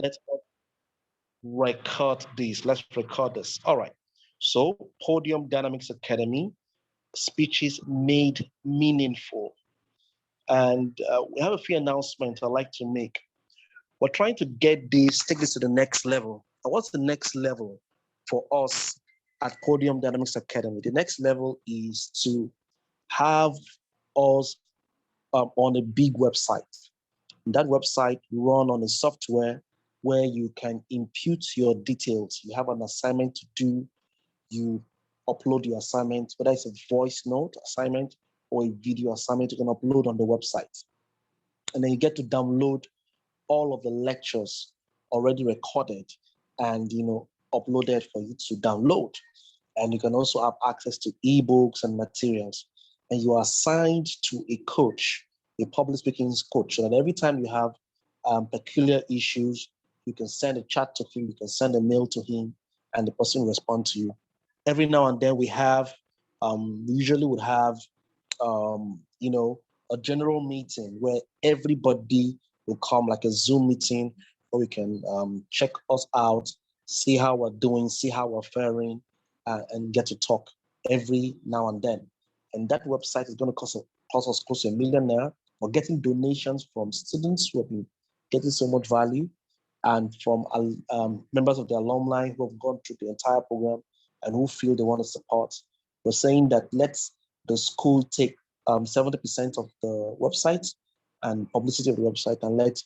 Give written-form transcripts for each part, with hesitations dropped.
Let's record this. Let's record this. All right. So, Podium Dynamics Academy, speeches made meaningful. And we have a few announcements I'd like to make. We're trying to get this, take this to the next level. And what's the next level for us at Podium Dynamics Academy? The next level is to have us on a big website. And that website run on a software where you can impute your details. You have an assignment to do, you upload your assignment, whether it's a voice note assignment or a video assignment, you can upload on the website. And then you get to download all of the lectures already recorded and uploaded for you to download. And you can also have access to ebooks and materials. And you are assigned to a coach, a public speaking coach, so that every time you have peculiar issues, you can send a chat to him, you can send a mail to him, and the person will respond to you. Every now and then we usually would have, a general meeting where everybody will come, like a Zoom meeting, where we can check us out, see how we're doing, see how we're faring, and get to talk every now and then. And that website is going to cost us close to ₦1 million. We're getting donations from students who have been getting so much value, and from members of the alumni who have gone through the entire program and who feel they want to support. We're saying that let's the school take 70% of the website and publicity of the website, and let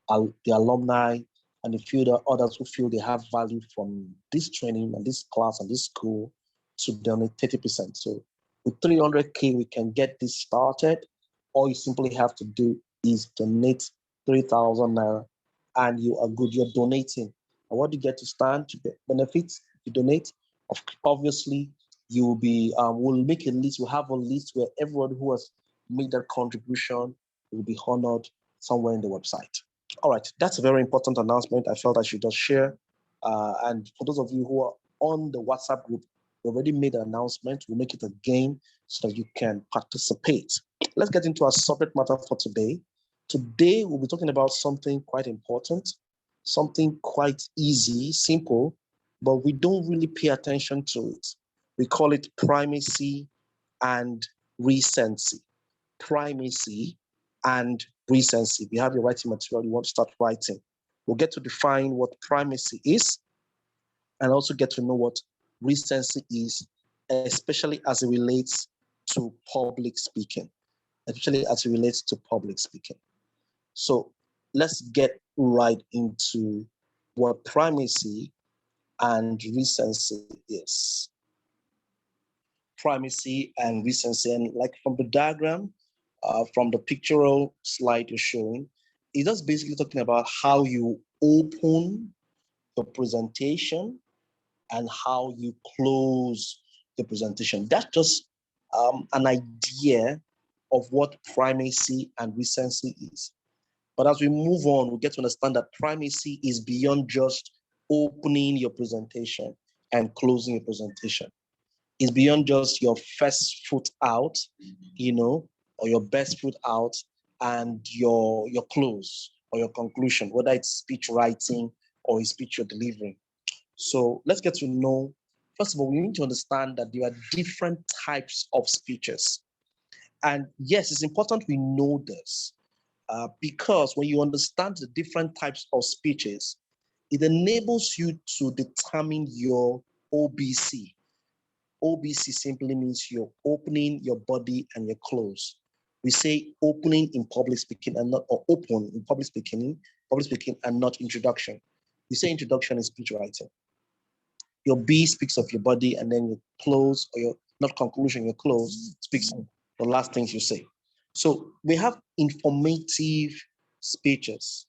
the alumni and the few others who feel they have value from this training and this class and this school to donate 30%. So with 300K, we can get this started. All you simply have to do is donate 3,000 naira and you are good. You're donating. And what do you get to stand to benefit? You donate. Obviously, you will be, we'll make a list. We'll have a list where everyone who has made that contribution will be honored somewhere in the website. All right, that's a very important announcement I felt I should just share. And for those of you who are on the WhatsApp group, we already made an announcement. We'll make it again so that you can participate. Let's get into our subject matter for today. Today, we'll be talking about something quite important, something quite easy, simple, but we don't really pay attention to it. We call it primacy and recency. Primacy and recency. If you have your writing material, you want to start writing. We'll get to define what primacy is and also get to know what recency is, especially as it relates to public speaking. Especially as it relates to public speaking. So let's get right into what primacy and recency is. Primacy and recency, and like from the diagram, from the pictorial slide you're showing, it's just basically talking about how you open the presentation and how you close the presentation. That's just an idea of what primacy and recency is. But as we move on, we get to understand that primacy is beyond just opening your presentation and closing your presentation. It's beyond just your first foot out, or your best foot out and your close or your conclusion, whether it's speech writing or a speech you're delivering. So let's get to know, first of all, we need to understand that there are different types of speeches. And yes, it's important we know this because when you understand the different types of speeches, it enables you to determine your OBC. OBC simply means you're opening your body and your close. We say opening in public speaking and not, or open in public speaking and not introduction. You say introduction in speech writing. Your B speaks of your body, and then your close, or your not conclusion, your close speaks of the last things you say. So we have informative speeches,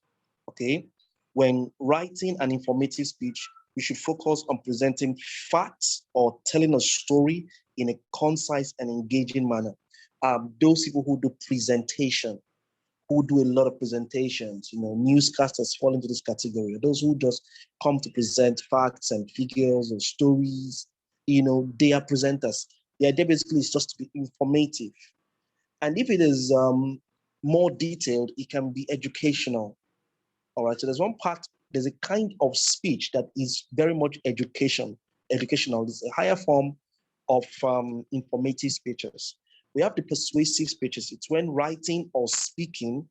okay? When writing an informative speech, we should focus on presenting facts or telling a story in a concise and engaging manner. Those people who do presentation, who do a lot of presentations, newscasters fall into this category. Those who just come to present facts and figures and stories, they are presenters. The idea basically is just to be informative. And if it is more detailed, it can be educational. All right, so there's one part there's a kind of speech that is very much educational. It's a higher form of informative speeches. We have the persuasive speeches. It's when writing or speaking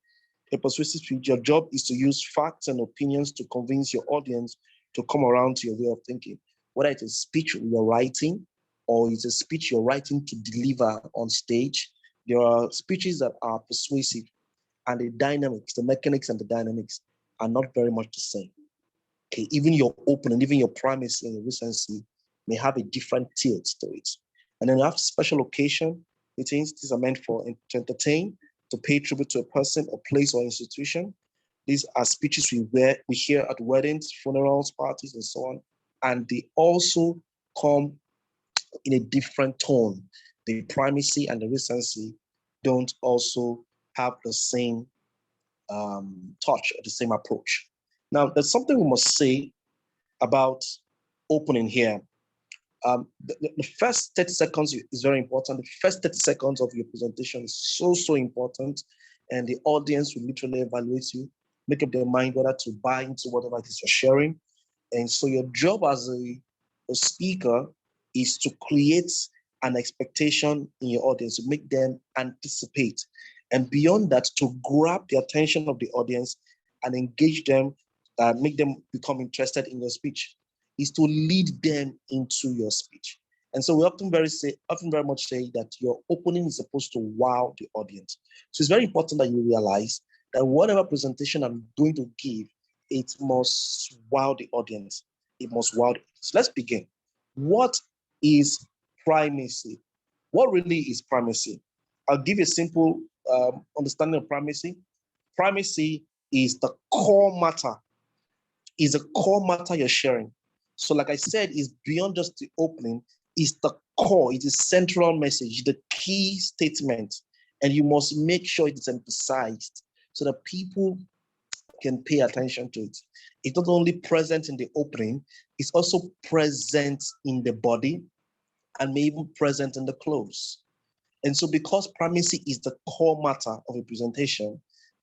a persuasive speech, your job is to use facts and opinions to convince your audience to come around to your way of thinking. Whether it's a speech you're writing or it's a speech you're writing to deliver on stage, there are speeches that are persuasive, and the dynamics, the mechanics and the dynamics are not very much the same. Okay, even your opening, even your primacy and your recency may have a different tilt to it. And then you have special occasion meetings. These are meant to entertain, to pay tribute to a person or place or institution. These are speeches we hear at weddings, funerals, parties, and so on. And they also come in a different tone. The primacy and the recency don't also have the same touch or the same approach. Now, there's something we must say about opening here. The first 30 seconds is very important. The first 30 seconds of your presentation is so important, and the audience will literally evaluate you, make up their mind whether to buy into whatever it is you're sharing. And so your job as a speaker is to create an expectation in your audience, to make them anticipate. And beyond that, to grab the attention of the audience and engage them, make them become interested in your speech, is to lead them into your speech. And so we often very much say that your opening is supposed to wow the audience. So it's very important that you realize that whatever presentation I'm going to give, it must wow the audience. It must wow the audience. So let's begin. What is primacy? What really is primacy? I'll give you a simple understanding of primacy. Primacy is the core matter, you're sharing. So like I said, it's beyond just the opening, it's the core, it is central message, the key statement, and you must make sure it is emphasized so that people can pay attention to it. It's not only present in the opening, it's also present in the body and maybe even present in the close. And so because primacy is the core matter of a presentation,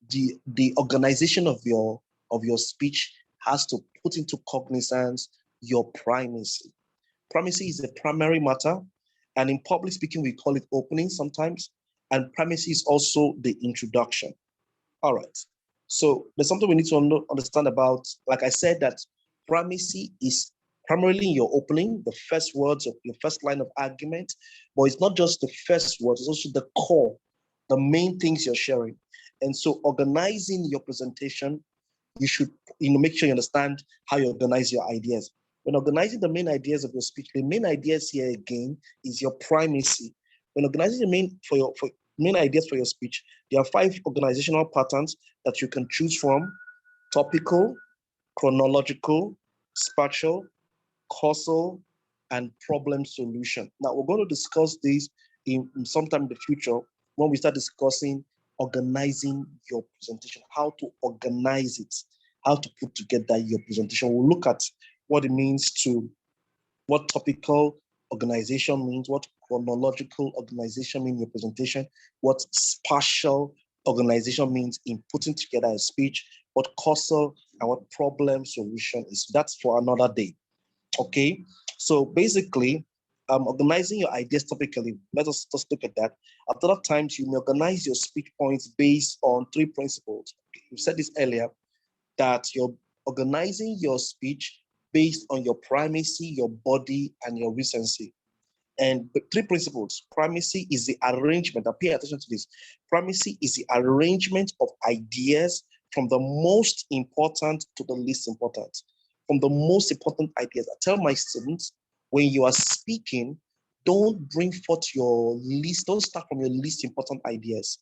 the organization of your speech has to put into cognizance your primacy. Primacy is the primary matter, and in public speaking, we call it opening sometimes, and primacy is also the introduction. All right. So there's something we need to understand about, like I said, that primacy is primarily in your opening, the first words of your first line of argument, but it's not just the first words, it's also the core, the main things you're sharing. And so organizing your presentation, you should make sure you understand how you organize your ideas. When organizing the main ideas of your speech, the main ideas here again is your primacy. When organizing the main ideas for your speech, there are 5 organizational patterns that you can choose from: topical, chronological, spatial, causal, and problem solution. Now, we're going to discuss these in sometime in the future when we start discussing organizing your presentation, how to organize it, how to put together your presentation. We'll look at what it means what topical organization means, what chronological organization means in your presentation, what spatial organization means in putting together a speech, what causal and what problem solution is. That's for another day. Okay, so basically, organizing your ideas topically, let us just look at that. At other times, you may organize your speech points based on 3 principles. We said this earlier, that you're organizing your speech based on your primacy, your body, and your recency. And the 3 principles: primacy is the arrangement, and pay attention to this. Primacy is the arrangement of ideas from the most important to the least important. From the most important ideas. I tell my students, when you are speaking, don't bring forth don't start from your least important ideas.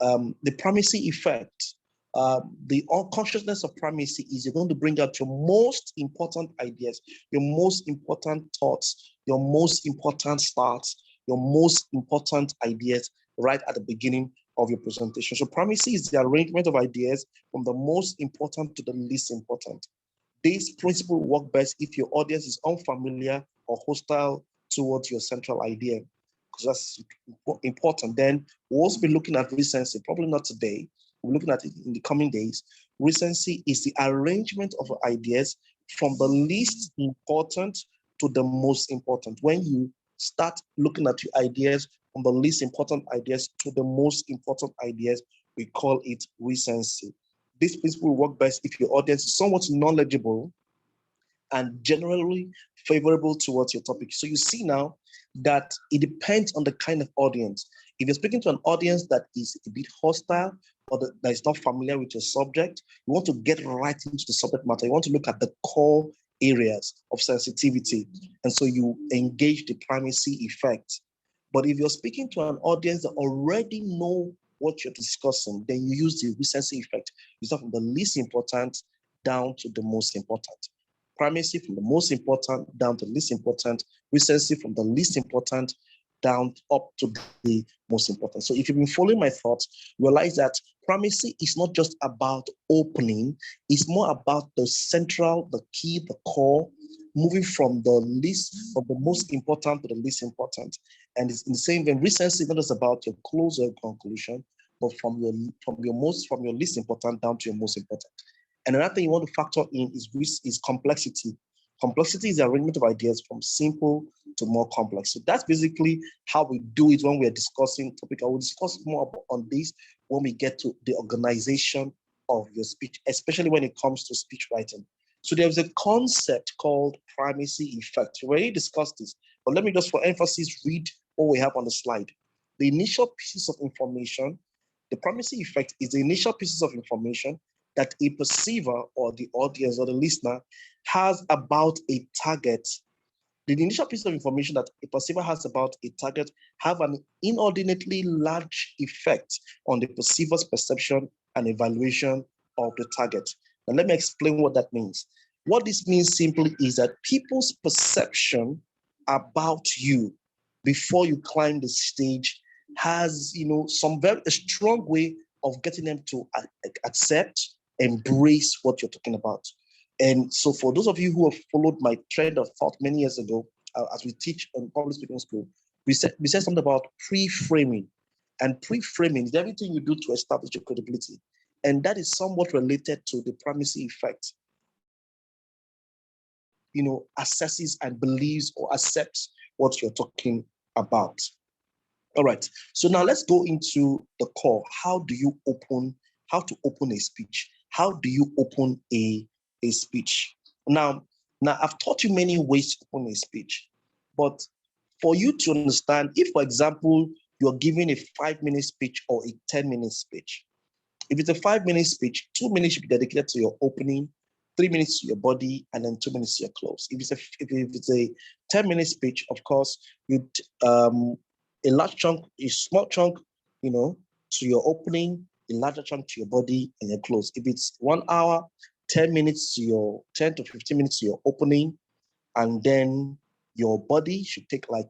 The primacy effect, the unconsciousness of primacy is you're going to bring out your most important ideas, your most important thoughts, your most important starts, your most important ideas right at the beginning of your presentation. So primacy is the arrangement of ideas from the most important to the least important. This principle will work best if your audience is unfamiliar or hostile towards your central idea, because that's important. Then we'll also be looking at recency, probably not today, we're looking at it in the coming days. Recency is the arrangement of ideas from the least important to the most important. When you start looking at your ideas from the least important ideas to the most important ideas, we call it recency. This principle will work best if your audience is somewhat knowledgeable and generally favorable towards your topic. So you see now that it depends on the kind of audience. If you're speaking to an audience that is a bit hostile or that is not familiar with your subject, you want to get right into the subject matter. You want to look at the core areas of sensitivity. And so you engage the primacy effect. But if you're speaking to an audience that already know what you're discussing, then you use the recency effect. You start from the least important down to the most important. Primacy from the most important down to the least important, recency from the least important down up to the most important. So if you've been following my thoughts, realize that primacy is not just about opening, it's more about the central, the key, the core, moving from the most important to the least important. And it's in the same vein, recency is not just about your close or conclusion, but from your least important down to your most important. And another thing you want to factor in is complexity. Complexity is the arrangement of ideas from simple to more complex. So that's basically how we do it when we're discussing topic. I will discuss more on this when we get to the organization of your speech, especially when it comes to speech writing. So there's a concept called primacy effect. We already discussed this, but let me just for emphasis read what we have on the slide. The initial pieces of information, the primacy effect is the initial pieces of information that a perceiver or the audience or the listener has about a target. The initial piece of information that a perceiver has about a target have an inordinately large effect on the perceiver's perception and evaluation of the target. Now, let me explain what that means. What this means simply is that people's perception about you before you climb the stage has, some very strong way of getting them to accept, embrace what you're talking about. And so for those of you who have followed my trend of thought many years ago, as we teach in public speaking school, we said something about pre-framing. And pre-framing is everything you do to establish your credibility. And that is somewhat related to the primacy effect. Assesses and believes or accepts what you're talking about. All right. So now let's go into the core. How to open a speech? How do you open a speech? Now I've taught you many ways to open a speech, but for you to understand, if, for example, you're giving a 5-minute speech or a 10-minute speech, if it's a 5-minute speech, 2 minutes should be dedicated to your opening, 3 minutes to your body, and then 2 minutes to your close. If it's a 10-minute speech, of course, a large chunk, a small chunk, to your opening, a larger chunk to your body, and your close. If it's 1 hour, 10 to 15 minutes to your opening, and then your body should take like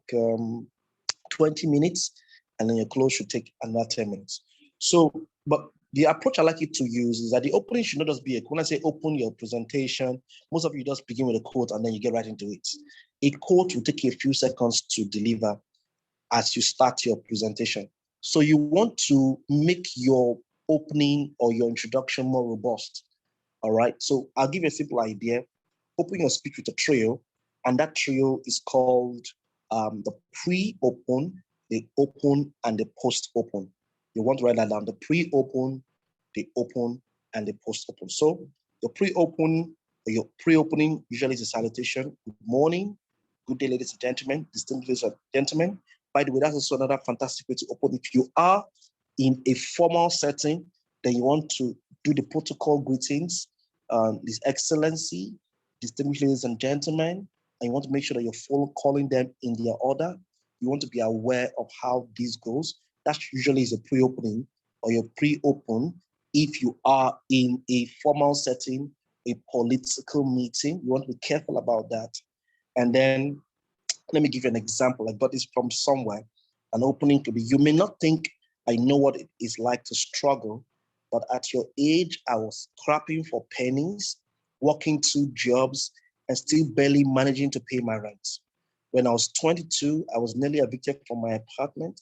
20 minutes, and then your close should take another 10 minutes. So, but the approach I like you to use is that the opening should not just be when I say open your presentation, most of you just begin with a quote and then you get right into it. A quote will take you a few seconds to deliver as you start your presentation. So you want to make your opening or your introduction more robust. All right. So I'll give you a simple idea. Open your speech with a trio, and that trio is called the pre-open, the open, and the post-open. You want to write that down: the pre-open, the open, and the post-open. So your pre-opening usually is a salutation. Good morning, good day, ladies and gentlemen, distinguished gentlemen. By the way, that's also another fantastic way to open. If you are in a formal setting, then you want to do the protocol greetings, His Excellency, distinguished ladies and gentlemen, and you want to make sure that you're calling them in their order. You want to be aware of how this goes. That usually is a pre-opening or your pre-open. If you are in a formal setting, a political meeting, you want to be careful about that. And then let me give you an example. I got this from somewhere. An opening could be, you may not think I know what it is like to struggle, but at your age, I was scrapping for pennies, working 2 jobs, and still barely managing to pay my rent. When I was 22, I was nearly evicted from my apartment.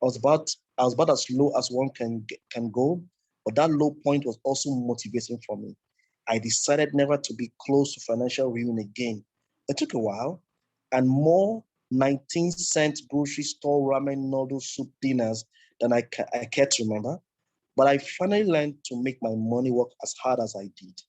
I was about as low as one can go. but that low point was also motivating for me. I decided never to be close to financial ruin again. It took a while, and more 19-cent grocery store ramen noodle soup dinners than I care to remember. But I finally learned to make my money work as hard as I did.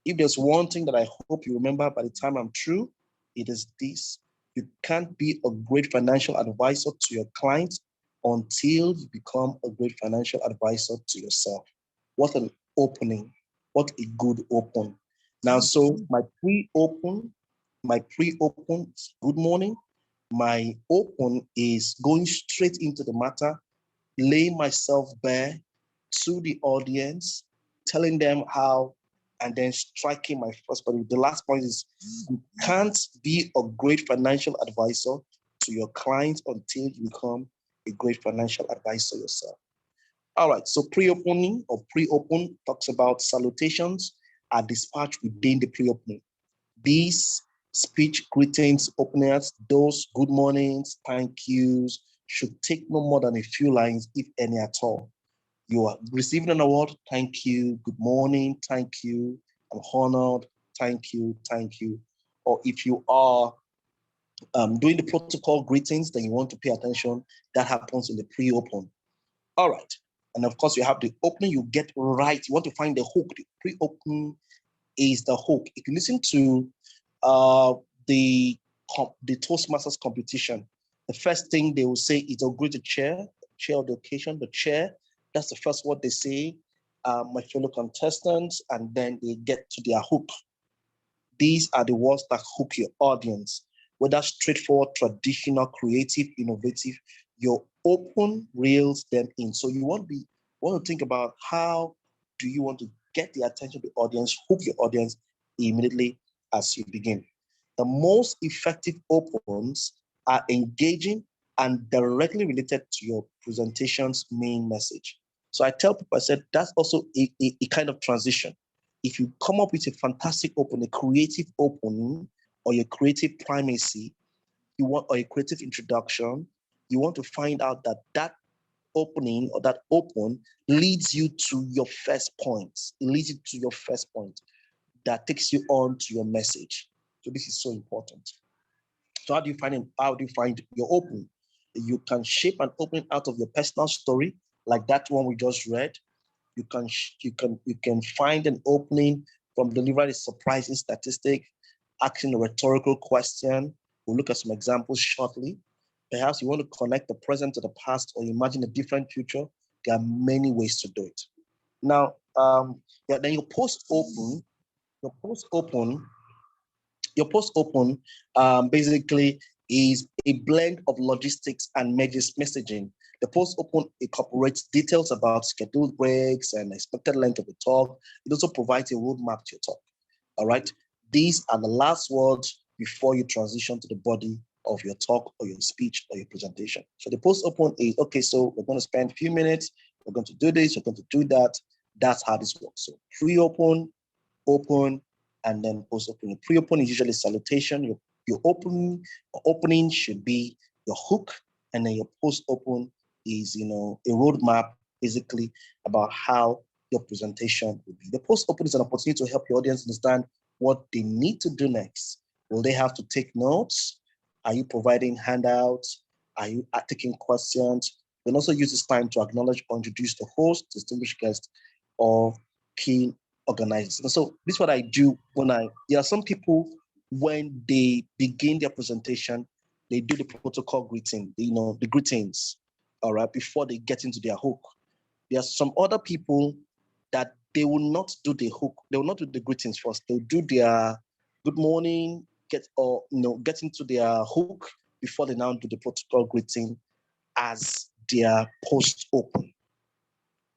If there's one thing that I hope you remember by the time I'm through, it is this. You can't be a great financial advisor to your clients until you become a great financial advisor to yourself. What an opening. What a good open. Now, so my pre-open is good morning. My open is going straight into the matter, laying myself bare to the audience, telling them how, and then striking my first point. The last point is you can't be a great financial advisor to your clients until you become a great financial advisor yourself. All right, so pre-opening or pre-open talks about salutations are dispatched within the pre-opening. These speech greetings, openers, those good mornings, thank yous should take no more than a few lines, if any at all. You are receiving an award, thank you, good morning, thank you, I'm honored, thank you, thank you. Or if you are doing the protocol greetings, then you want to pay attention, that happens in the pre-open. All right. And of course, you have the opening, you get right. You want to find the hook. The pre-open is the hook. If you listen to the Toastmasters competition, the first thing they will say is, "I'll greet the chair of the occasion, the chair." That's the first word they say, my fellow contestants, and then they get to their hook. These are the words that hook your audience, whether straightforward, traditional, creative, innovative. Your open reels them in. So you want to think about how do you want to get the attention of the audience, hook your audience immediately as you begin. The most effective opens are engaging and directly related to your presentation's main message. So I tell people, I said, that's also a kind of transition. If you come up with a fantastic open, a creative opening, or your creative primacy, or a creative introduction, you want to find out that opening or that open leads you to your first point. It leads you to your first point that takes you on to your message. So this is so important. So how do you find your open? You can shape an opening out of your personal story, like that one we just read. You can find an opening from delivering a surprising statistic, asking a rhetorical question. We'll look at some examples shortly. Perhaps you want to connect the present to the past or imagine a different future. There are many ways to do it. Now, then your post open basically is a blend of logistics and messaging. The post open incorporates details about scheduled breaks and expected length of the talk. It also provides a roadmap to your talk. All right. These are the last words before you transition to the body of your talk or your speech or your presentation. So the post open is, okay, so we're going to spend a few minutes. We're going to do this. We're going to do that. That's how this works. So pre-open, open, and then post-open. Pre-open is usually salutation. Your opening should be your hook, and then your post-open is, a roadmap basically about how your presentation will be. The post-open is an opportunity to help your audience understand what they need to do next. Will they have to take notes? Are you providing handouts? Are you taking questions? You can also use this time to acknowledge or introduce the host, distinguished guest, or key organizers. And so this is what I do there are some people, when they begin their presentation, they do the protocol greeting, the greetings, all right, before they get into their hook. There are some other people that they will not do the hook. They will not do the greetings first. They'll do their good morning, get into their hook before they now do the protocol greeting as their post open.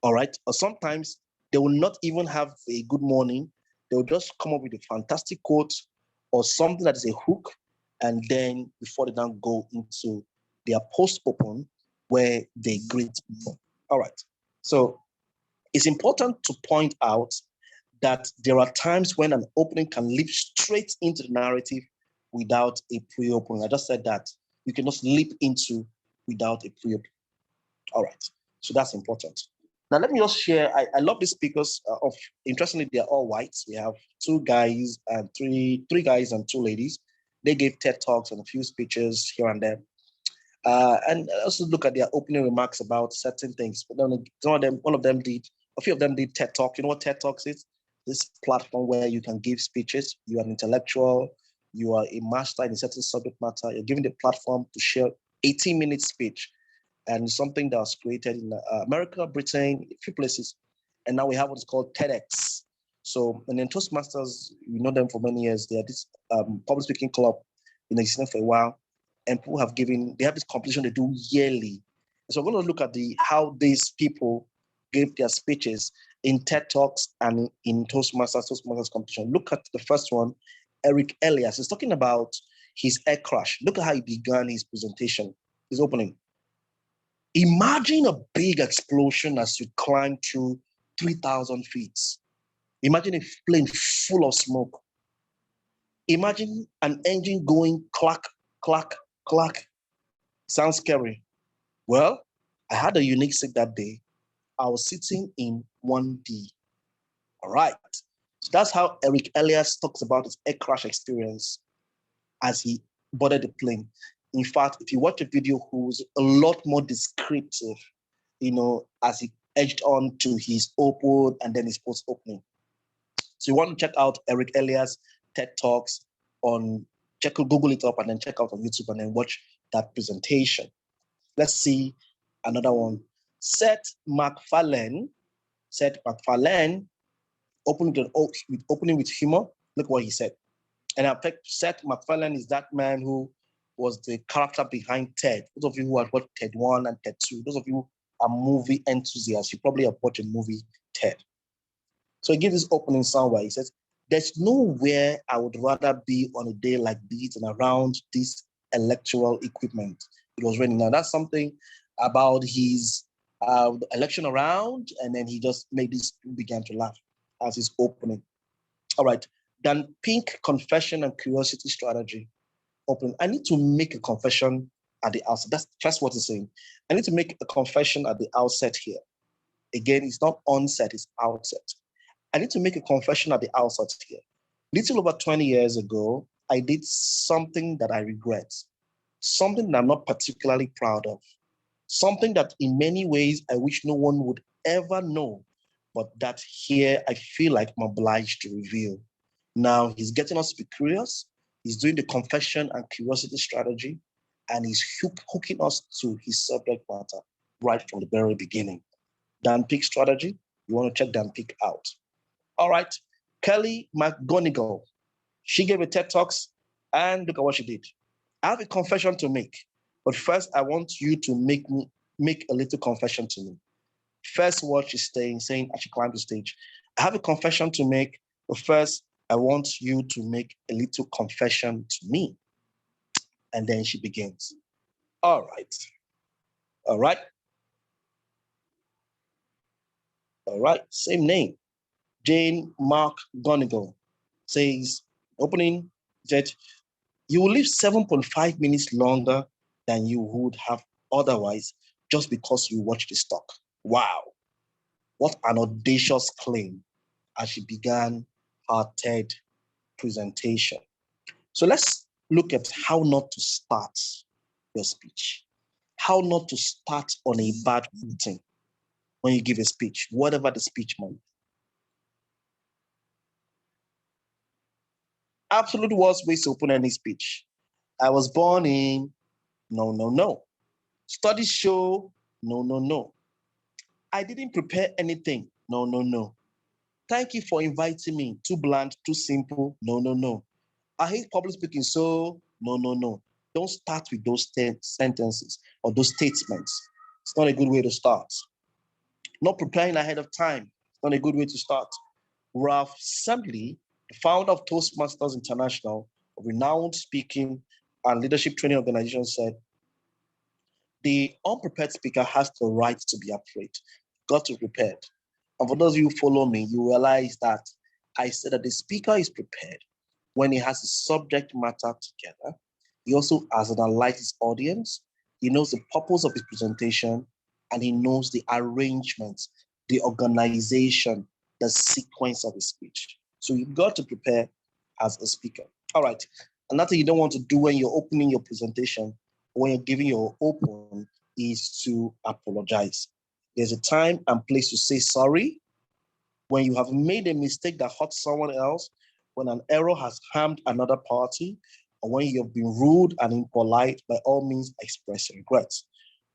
All right. Or sometimes they will not even have a good morning. They'll just come up with a fantastic quote or something that is a hook. And then before they now go into their post open where they greet people. All right. So it's important to point out that there are times when an opening can leap straight into the narrative without a pre-opening. I just said that you can just leap into without a pre-opening. All right. So that's important. Now, let me just share. I love these speakers. Interestingly, they're all whites. We have three guys and two ladies. They gave TED Talks and a few speeches here and there. And also look at their opening remarks about certain things. But then a few of them did TED Talk. You know what TED Talks is? This platform where you can give speeches. You are an intellectual. You are a master in a certain subject matter. You're given the platform to share 18-minute speech, and something that was created in America, Britain, a few places. And now we have what's called TEDx. So, and then Toastmasters, you know them for many years. They are this public speaking club, existing for a while, and people they have this competition they do yearly. So we're going to look at how these people gave their speeches in TED Talks and in Toastmasters competition. Look at the first one, Eric Elias. He's talking about his air crash. Look at how he began his presentation, his opening. Imagine a big explosion as you climb through 3,000 feet. Imagine a plane full of smoke. Imagine an engine going clack, clack, clack. Sounds scary. Well, I had a unique seat that day. I was sitting in 1D. All right. So that's how Eric Elias talks about his air crash experience as he boarded the plane. In fact, if you watch a video, who's a lot more descriptive, as he edged on to his open and then his post opening. So you want to check out Eric Elias TED Talks Google it up and then check out on YouTube and then watch that presentation. Let's see another one. Seth MacFarlane, opening with humor. Look what he said. And I think Seth MacFarlane is that man who was the character behind TED. Those of you who have watched TED 1 and TED 2, those of you are movie enthusiasts, you probably have watched a movie TED. So he gives this opening somewhere. He says, there's nowhere I would rather be on a day like this and around this electoral equipment. It was raining. Now that's something about his election around, and then he just made this, began to laugh as his opening. All right. Then pink confession and curiosity strategy. Open. I need to make a confession at the outset. That's just what he's saying. I need to make a confession at the outset here. Again, it's not onset, it's outset. I need to make a confession at the outset here. Little over 20 years ago, I did something that I regret, something that I'm not particularly proud of, something that in many ways I wish no one would ever know, but that here I feel like I'm obliged to reveal. Now he's getting us to be curious. He's doing the confession and curiosity strategy, and he's hooking us to his subject matter right from the very beginning. Dan Peak strategy, you want to check Dan Peak out. All right, Kelly McGonigal, she gave a TED Talks, and look at what she did. I have a confession to make, but first I want you to make a little confession to me. First, what she's saying as she climbed the stage. I have a confession to make, but first I want you to make a little confession to me. And then she begins. All right. All right. All right. Same name. Jane Mark Gonigal says, opening, that you will live 7.5 minutes longer than you would have otherwise just because you watched the stock. Wow. What an audacious claim as she began her TED presentation. So let's look at how not to start your speech. How not to start on a bad footing when you give a speech, whatever the speech might be. Absolute worst ways to open any speech. I was born in, no, no, no. Studies show, no, no, no. I didn't prepare anything, no, no, no. Thank you for inviting me. Too bland, too simple, no, no, no. I hate public speaking, so no, no, no. Don't start with those sentences or those statements. It's not a good way to start. Not preparing ahead of time. It's not a good way to start. Ralph Sandley, the founder of Toastmasters International, a renowned speaking and leadership training organization, said, the unprepared speaker has the right to be afraid. Got to be prepared. And for those of you who follow me, you realize that I said that the speaker is prepared when he has the subject matter together. He also has analyzed his audience. He knows the purpose of his presentation, and he knows the arrangements, the organization, the sequence of a speech. So you've got to prepare as a speaker. All right. Another thing you don't want to do when you're opening your presentation, when you're giving your open, is to apologize. There's a time and place to say sorry. When you have made a mistake that hurt someone else, when an error has harmed another party, or when you have been rude and impolite, by all means express regrets.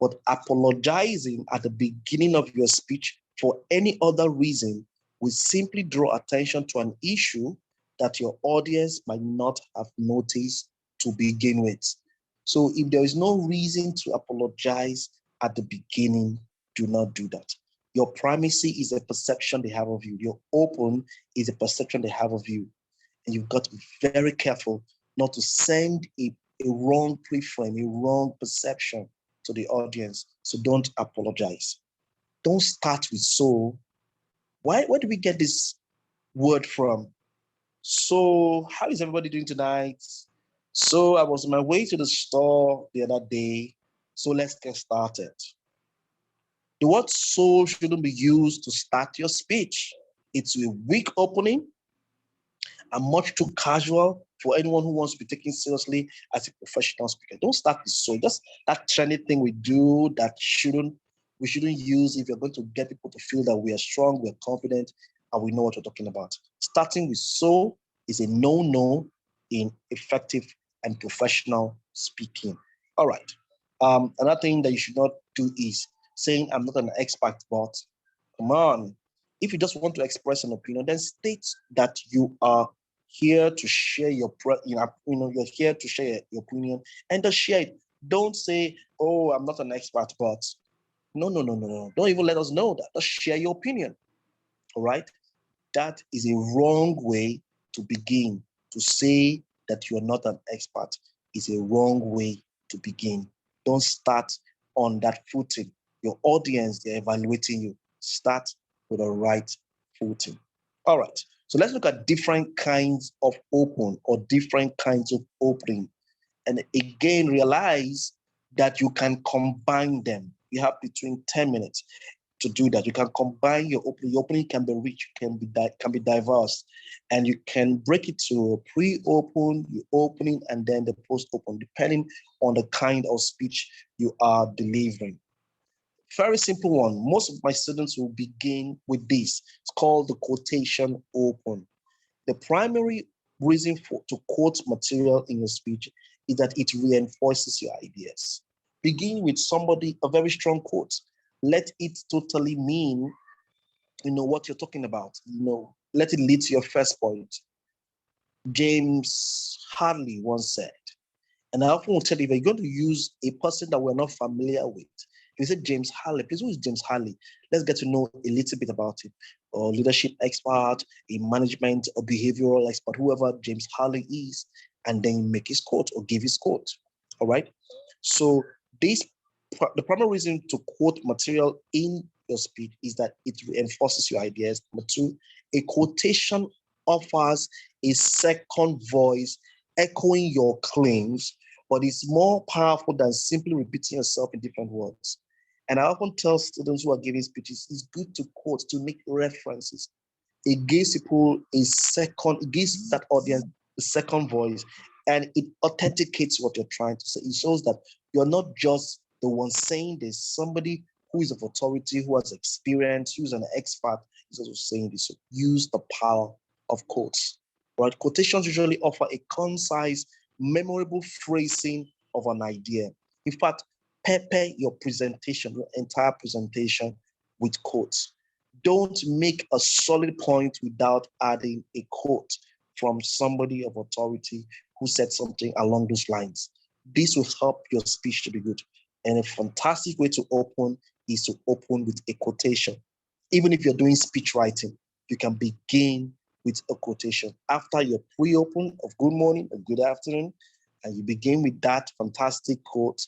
But apologizing at the beginning of your speech for any other reason will simply draw attention to an issue that your audience might not have noticed to begin with. So if there is no reason to apologize at the beginning, do not do that. Your primacy is a perception they have of you. Your open is a perception they have of you. And you've got to be very careful not to send a wrong preframe, a wrong perception to the audience. So don't apologize. Don't start with so. Where do we get this word from? So, how is everybody doing tonight? So, I was on my way to the store the other day. So, let's get started. The word so shouldn't be used to start your speech. It's a weak opening and much too casual for anyone who wants to be taken seriously as a professional speaker. Don't start with so. Just that trendy thing we do that we shouldn't use if you're going to get people to feel that we are strong, we are confident, and we know what we're talking about. Starting with so is a no-no in effective and professional speaking. All right. Another thing that you should not do is saying I'm not an expert, but come on. If you just want to express an opinion, then state that you are here to share you're here to share your opinion and just share it. Don't say, oh, I'm not an expert, but no. Don't even let us know that. Just share your opinion. All right. That is a wrong way to begin. To say that you're not an expert is a wrong way to begin. Don't start on that footing. Your audience, they're evaluating you. Start with the right footing. All right. So let's look at different kinds of open or different kinds of opening. And again, realize that you can combine them. You have between 10 minutes to do that. You can combine your opening. Your opening can be rich, can be diverse, and you can break it to pre-open, your opening, and then the post-open, depending on the kind of speech you are delivering. Very simple one. Most of my students will begin with this. It's called the quotation open. The primary reason to quote material in your speech is that it reinforces your ideas. Begin with a very strong quote. Let it totally mean, what you're talking about. Let it lead to your first point. James Hadley once said, and I often will tell you, if you're going to use a person that we're not familiar with, if you say James Hadley, please, who is James Hadley? Let's get to know a little bit about it. Or leadership expert, a management or behavioral expert, whoever James Hadley is, and then make his quote or give his quote. All right. So the primary reason to quote material in your speech is that it reinforces your ideas. Number two, a quotation offers a second voice echoing your claims, but it's more powerful than simply repeating yourself in different words. And I often tell students who are giving speeches, it's good to quote, to make references. It gives it gives that audience a second voice, and it authenticates what you're trying to say. It shows that you're not just the one saying this. Somebody who is of authority, who has experience, who's an expert, is also saying this. So use the power of quotes. Right? Quotations usually offer a concise, memorable phrasing of an idea. In fact, pepper your presentation, your entire presentation with quotes. Don't make a solid point without adding a quote from somebody of authority who said something along those lines. This will help your speech to be good. And a fantastic way to open is to open with a quotation. Even if you're doing speech writing, you can begin with a quotation. After your pre-open of good morning or good afternoon, and you begin with that fantastic quote,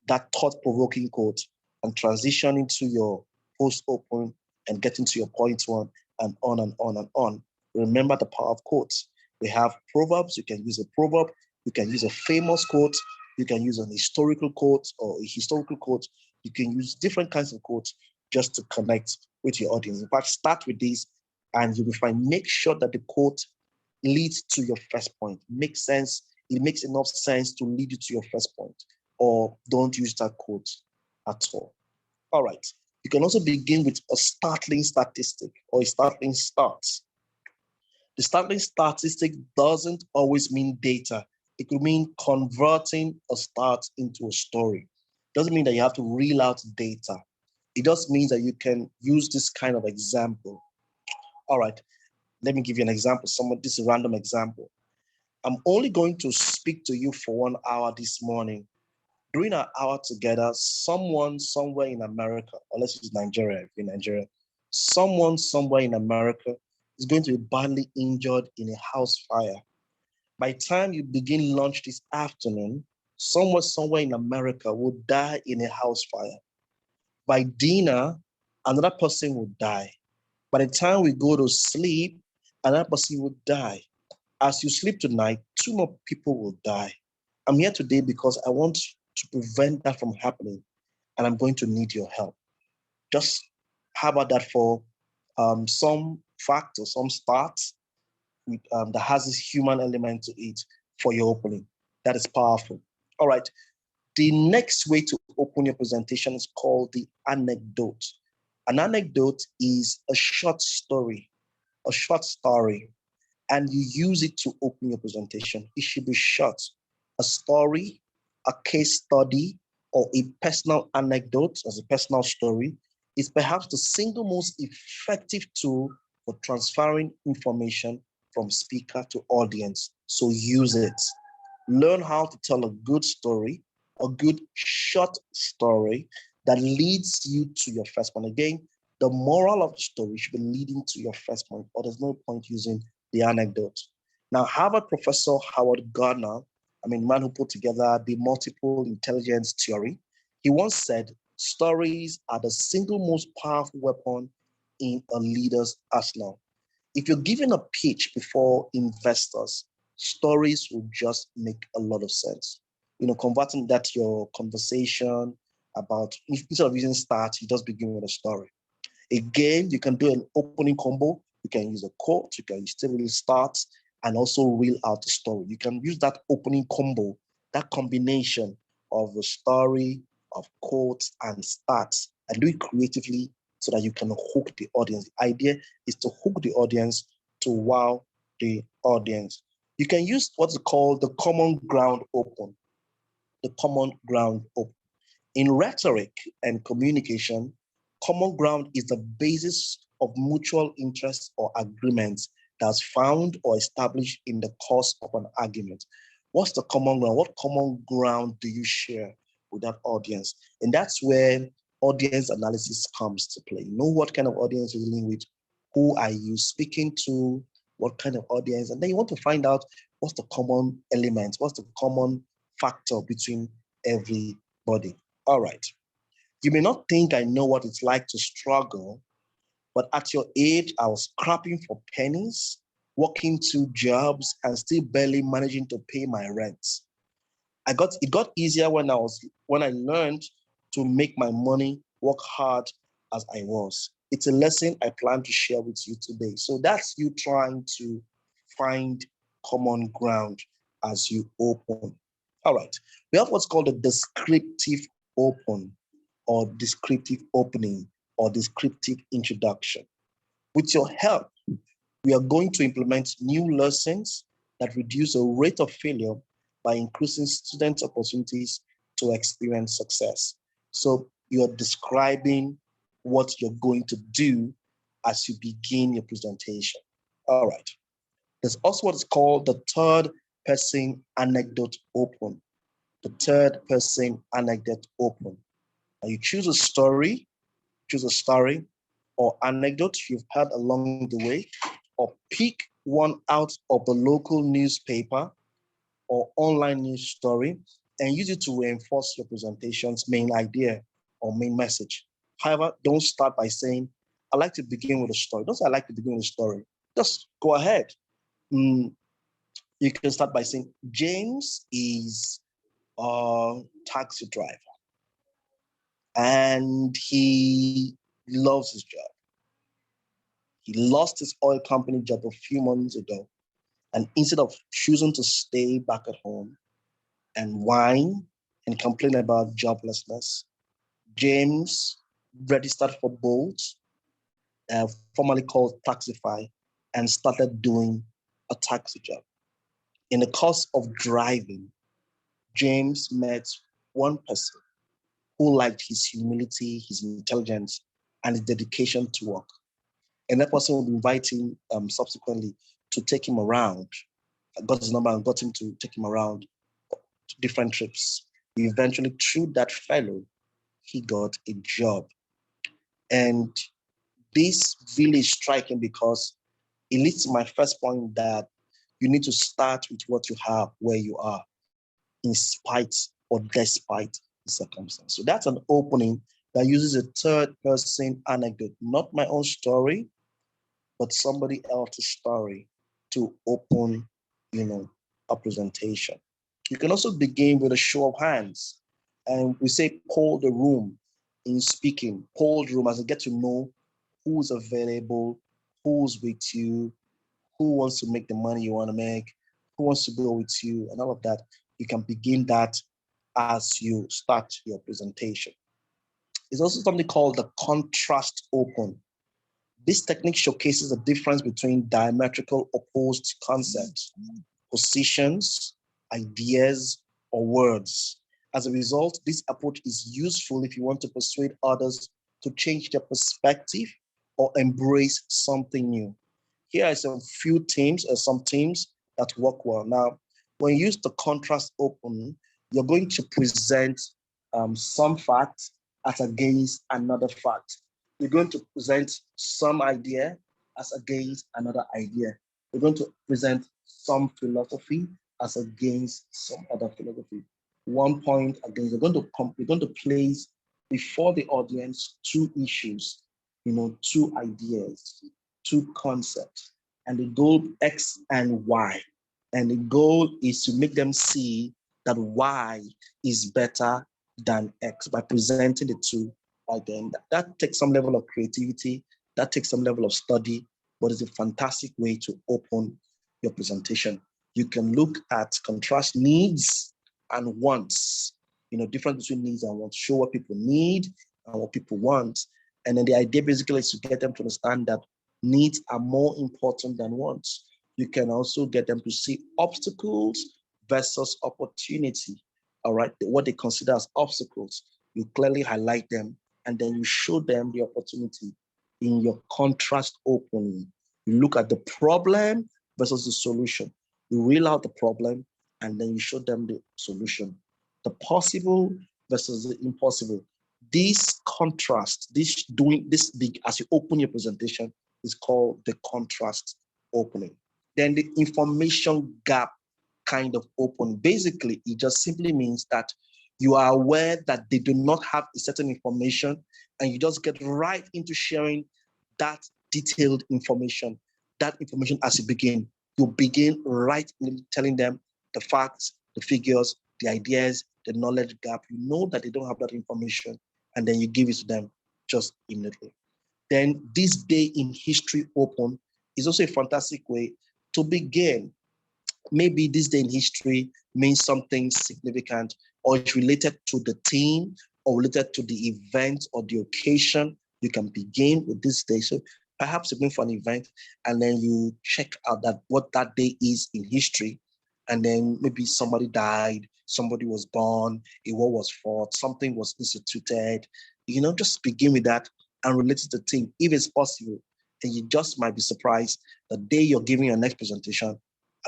that thought-provoking quote, and transition into your post-open and get into your point one, and on and on and on. Remember the power of quotes. We have proverbs. You can use a proverb. You can use a famous quote. You can use an historical quote or a historical quote. You can use different kinds of quotes just to connect with your audience. In fact, start with this and you will find, make sure that the quote leads to your first point. Makes sense. It makes enough sense to lead you to your first point, or don't use that quote at all. All right. You can also begin with a startling statistic or a startling start. The startling statistic doesn't always mean data. It could mean converting a start into a story. It doesn't mean that you have to reel out data. It just means that you can use this kind of example. All right, let me give you an example. This is a random example. I'm only going to speak to you for 1 hour this morning. During our hour together, someone somewhere in America, or let's use Nigeria, if you're in Nigeria, someone somewhere in America is going to be badly injured in a house fire. By the time you begin lunch this afternoon, someone somewhere in America will die in a house fire. By dinner, another person will die. By the time we go to sleep, another person will die. As you sleep tonight, 2 more people will die. I'm here today because I want to prevent that from happening, and I'm going to need your help. Just how about that for some factor, some starts with, that has this human element to it for your opening. That is powerful. All right. The next way to open your presentation is called the anecdote. An anecdote is a short story, and you use it to open your presentation. It should be short. A story, a case study, or a personal anecdote as a personal story is perhaps the single most effective tool for transferring information from speaker to audience. So use it. Learn how to tell a good story, a good short story that leads you to your first point. Again, the moral of the story should be leading to your first point, or there's no point using the anecdote. Now, Harvard professor Howard Gardner, man who put together the multiple intelligence theory, he once said, stories are the single most powerful weapon in a leader's arsenal. If you're giving a pitch before investors, stories will just make a lot of sense. Converting that to your conversation about, instead of using stats, you just begin with a story. Again, you can do an opening combo. You can use a quote, you can still really start and also reel out the story. You can use that opening combo, that combination of a story, of quotes and stats, and do it creatively so that you can hook the audience. The idea is to hook the audience, to wow the audience. You can use what's called the common ground open. The common ground open. In rhetoric and communication, common ground is the basis of mutual interest or agreement that's found or established in the course of an argument. What's the common ground? What common ground do you share with that audience? And that's where audience analysis comes to play. Know what kind of audience you're dealing with, who are you speaking to, what kind of audience, and then you want to find out what's the common element, what's the common factor between everybody. All right. You may not think I know what it's like to struggle, but at your age, I was scrapping for pennies, working 2 jobs, and still barely managing to pay my rent. It got easier when I learned to make my money work hard as I was. It's a lesson I plan to share with you today. So that's you trying to find common ground as you open. All right. We have what's called a descriptive open, or descriptive opening, or descriptive introduction. With your help, we are going to implement new lessons that reduce the rate of failure by increasing students' opportunities to experience success. So you're describing what you're going to do as you begin your presentation. All right. There's also what's called the third person anecdote open. The third person anecdote open. Now you choose a story or anecdote you've heard along the way, or pick one out of the local newspaper or online news story and use it to reinforce your presentation's main idea or main message. However, don't start by saying, I like to begin with a story. Don't say, I like to begin with a story. Just go ahead. You can start by saying, James is a taxi driver, and he He loves his job. He lost his oil company job a few months ago. And instead of choosing to stay back at home and whine and complain about joblessness, James registered for Bolt, formerly called Taxify, and started doing a taxi job. In the course of driving, James met one person who liked his humility, his intelligence, and his dedication to work. And that person would invite him subsequently to take him around. I got his number and got him to take him around to different trips. Eventually, through that fellow, he got a job. And this really is striking because it leads to my first point that you need to start with what you have where you are, in spite or despite the circumstance. So that's an opening that uses a third person anecdote, not my own story, but somebody else's story to open, a presentation. You can also begin with a show of hands. And we say poll the room in speaking. Poll the room as you get to know who's available, who's with you, who wants to make the money you want to make, who wants to go with you, and all of that. You can begin that as you start your presentation. There's also something called the contrast open. This technique showcases the difference between diametrical opposed concepts, positions, ideas, or words. As a result, this approach is useful if you want to persuade others to change their perspective or embrace something new. Here are some teams that work well. Now, when you use the contrast open, you're going to present some fact as against another fact. You're going to present some idea as against another idea. You're going to present some philosophy as against some other philosophy. One point against, you're going to place before the audience two issues, two ideas, two concepts, and the goal X and Y. And the goal is to make them see that Y is better than X by presenting the two. Again, that takes some level of creativity, that takes some level of study, but it's a fantastic way to open your presentation. You can look at contrast needs and wants, difference between needs and wants, show what people need and what people want. And then the idea basically is to get them to understand that needs are more important than wants. You can also get them to see obstacles versus opportunity. All right, what they consider as obstacles, you clearly highlight them, and then you show them the opportunity in your contrast opening. You look at the problem versus the solution. You reel out the problem, and then you show them the solution. The possible versus the impossible. This contrast, this doing this big as you open your presentation is called the contrast opening. Then the information gap kind of open. Basically, it just simply means that you are aware that they do not have a certain information, and you just get right into sharing that detailed information. That information as you begin. You begin right in telling them the facts, the figures, the ideas, the knowledge gap. You know that they don't have that information, and then you give it to them just immediately. Then this day in history open is also a fantastic way to begin. Maybe this day in history means something significant, or it's related to the theme or related to the event or the occasion. You can begin with this day. So perhaps you're going for an event, and then you check out that what that day is in history. And then maybe somebody died, somebody was born, a war was fought, something was instituted. Just begin with that and relate to the theme if it's possible. And you just might be surprised the day you're giving your next presentation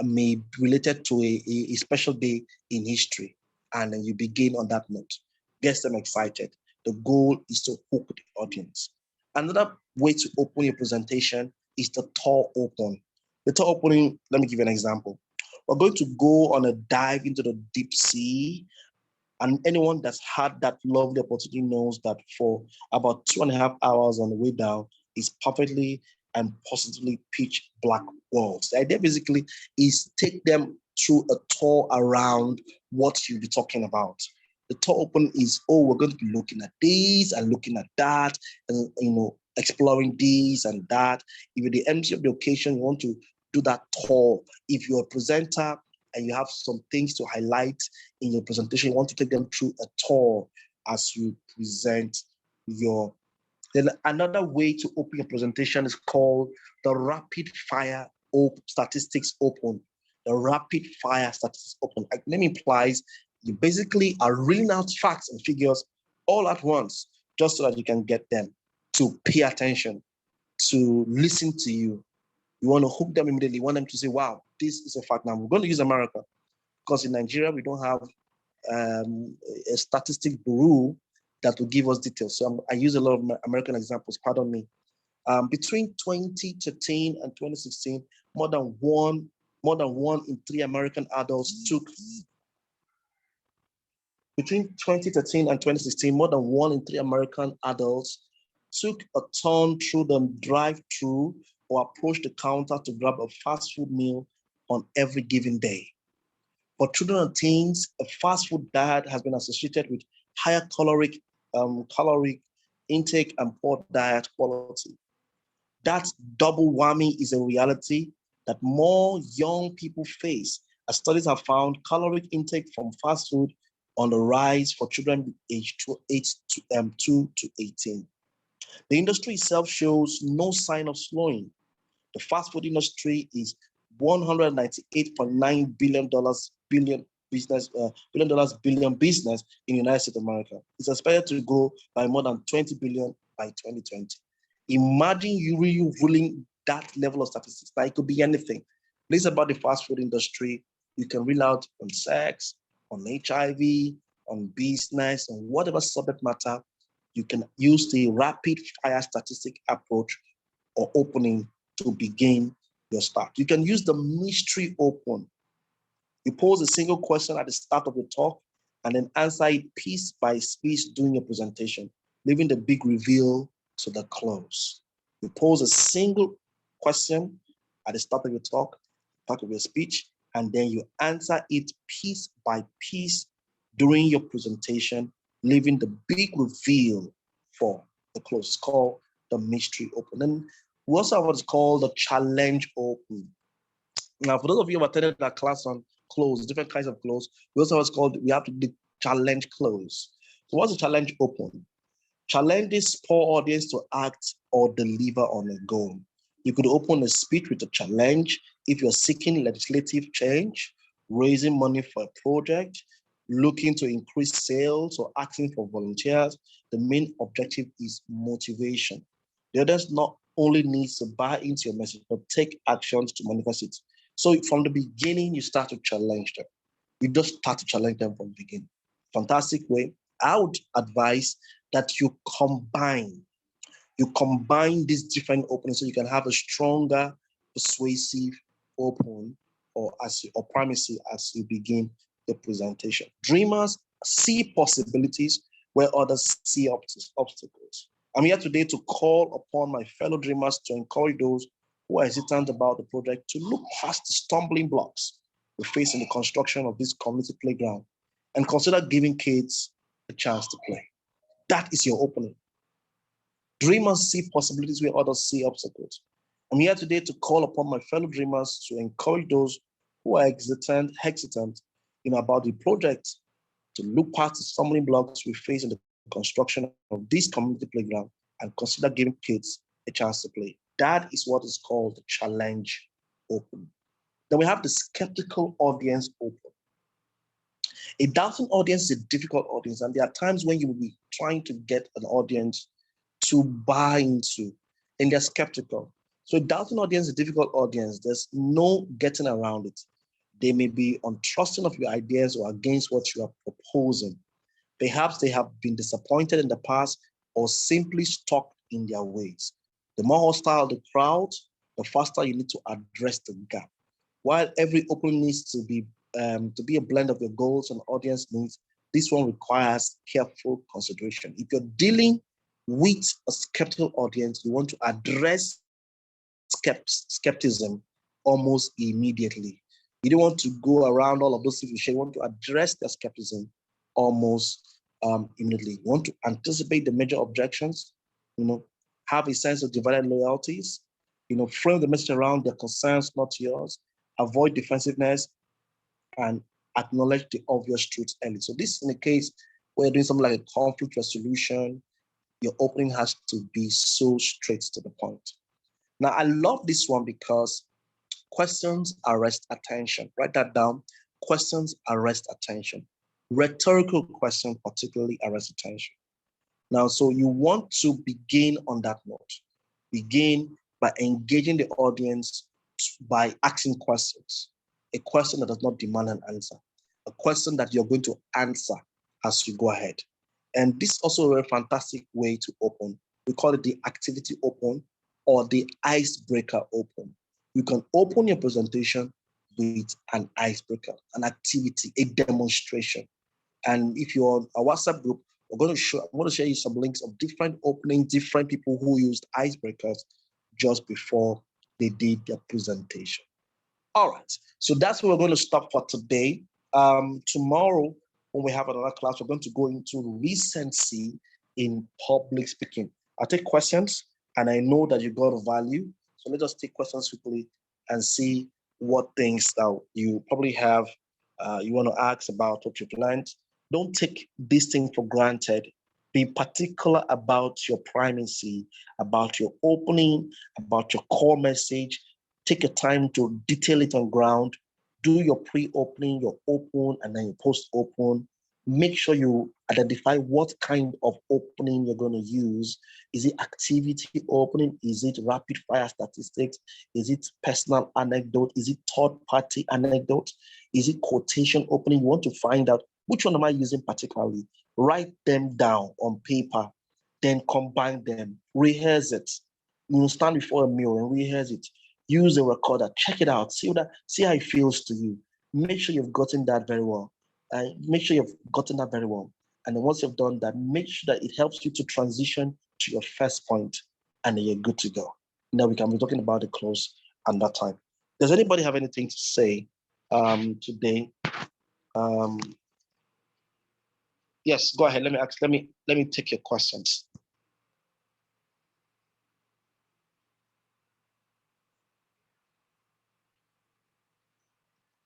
may be related to a special day in history. And then you begin on that note. Get them excited. The goal is to hook the audience. Another way to open your presentation is the door open. The door opening, let me give you an example. We're going to go on a dive into the deep sea. And anyone that's had that lovely opportunity knows that for about 2.5 hours on the way down is perfectly and positively pitch black worlds. The idea basically is take them through a tour around what you'll be talking about. The tour open is, oh, we're going to be looking at this and looking at that, and exploring this and that. If you're the MC of the occasion, you want to do that tour. If you're a presenter and you have some things to highlight in your presentation, you want to take them through a tour as you present your. Then another way to open your presentation is called the rapid fire statistics open. The rapid fire statistics open. Like the name implies, you basically are reading out facts and figures all at once, just so that you can get them to pay attention, to listen to you. You want to hook them immediately. You want them to say, wow, this is a fact. Now we're going to use America, because in Nigeria, we don't have a statistic bureau that will give us details. So I use a lot of American examples, pardon me. Between 2013 and 2016, more than one in three American adults took. Between 2013 and 2016, more than 1 in 3 American adults took a turn through the drive-through or approached the counter to grab a fast food meal on every given day. For children and teens, a fast food diet has been associated with higher caloric intake and poor diet quality. That double whammy is a reality that more young people face, as studies have found caloric intake from fast food on the rise for children aged 2 to 18. The industry itself shows no sign of slowing. The fast food industry is $198.9 billion business in the United States of America. It's expected to grow by more than 20 billion by 2020. Imagine you really ruling that level of statistics. Now, it could be anything. This is about the fast food industry. You can reel out on sex, on HIV, on business, on whatever subject matter. You can use the rapid fire statistic approach or opening to begin your start. You can use the mystery open. You pose a single question at the start of the talk and then answer it piece by piece during your presentation, leaving the big reveal to the close. You pose a single question at the start of your talk, part of your speech, and then you answer it piece by piece during your presentation, leaving the big reveal for the close. It's called the mystery open. And we also have what's called the challenge open. Now, for those of you who have attended that class on close, different kinds of close, we also have what's called, we have to do challenge close. So what's the challenge open? Challenges poor audience to act or deliver on a goal. You could open a speech with a challenge if you're seeking legislative change, raising money for a project, looking to increase sales, or asking for volunteers. The main objective is motivation. The audience not only needs to buy into your message, but take actions to manifest it. So from the beginning, you start to challenge them. You just start to challenge them from the beginning. Fantastic way. I would advise that you combine these different openings so you can have a stronger, persuasive open or primacy as you begin the presentation. Dreamers see possibilities where others see obstacles. I'm here today to call upon my fellow dreamers to encourage those who are hesitant about the project to look past the stumbling blocks we face in the construction of this community playground and consider giving kids a chance to play. That is your opening. Dreamers see possibilities where others see obstacles. I'm here today to call upon my fellow dreamers to encourage those who are hesitant about the project to look past the stumbling blocks we face in the construction of this community playground and consider giving kids a chance to play. That is what is called the challenge open. Then we have the skeptical audience open. A doubting audience is a difficult audience, and there are times when you will be trying to get an audience to buy into, and they're skeptical. So a doubting audience is a difficult audience. There's no getting around it. They may be untrusting of your ideas or against what you are proposing. Perhaps they have been disappointed in the past or simply stuck in their ways. The more hostile the crowd, the faster you need to address the gap. While every opening needs to be a blend of your goals and audience needs, this one requires careful consideration. If you're dealing with a skeptical audience, you want to address skepticism almost immediately. You don't want to go around all of those things you want to address their skepticism almost immediately. You want to anticipate the major objections, have a sense of divided loyalties, frame the message around their concerns, not yours, avoid defensiveness, and acknowledge the obvious truths early. So this is in a case where you're doing something like a conflict resolution, your opening has to be so straight to the point. Now, I love this one because questions arrest attention. Write that down. Questions arrest attention. Rhetorical questions particularly arrest attention. Now, so you want to begin on that note. Begin by engaging the audience by asking questions. A question that does not demand an answer. A question that you're going to answer as you go ahead. And this is also a very fantastic way to open. We call it the activity open or the icebreaker open. You can open your presentation with an icebreaker, an activity, a demonstration. And if you're on a WhatsApp group, I'm going to share you some links of different openings, different people who used icebreakers just before they did their presentation. All right, so that's where we're going to stop for today. Tomorrow, when we have another class, we're going to go into recency in public speaking. I'll take questions, and I know that you got a value. So let's just take questions quickly and see what things that you probably have, you want to ask about what you've learned. Don't take this thing for granted. Be particular about your primacy, about your opening, about your core message. Take your time to detail it on ground. Do your pre-opening, your open, and then your post-open. Make sure you identify what kind of opening you're going to use. Is it activity opening? Is it rapid fire statistics? Is it personal anecdote? Is it third-party anecdote? Is it quotation opening? You want to find out which one am I using particularly. Write them down on paper, then combine them, rehearse it. Stand before a mirror and rehearse it. Use a recorder, check it out, see how it feels to you. Make sure you've gotten that very well. And then once you've done that, make sure that it helps you to transition to your first point, and then you're good to go. Now we can be talking about the close at that time. Does anybody have anything to say today? Yes, go ahead. Let me take your questions.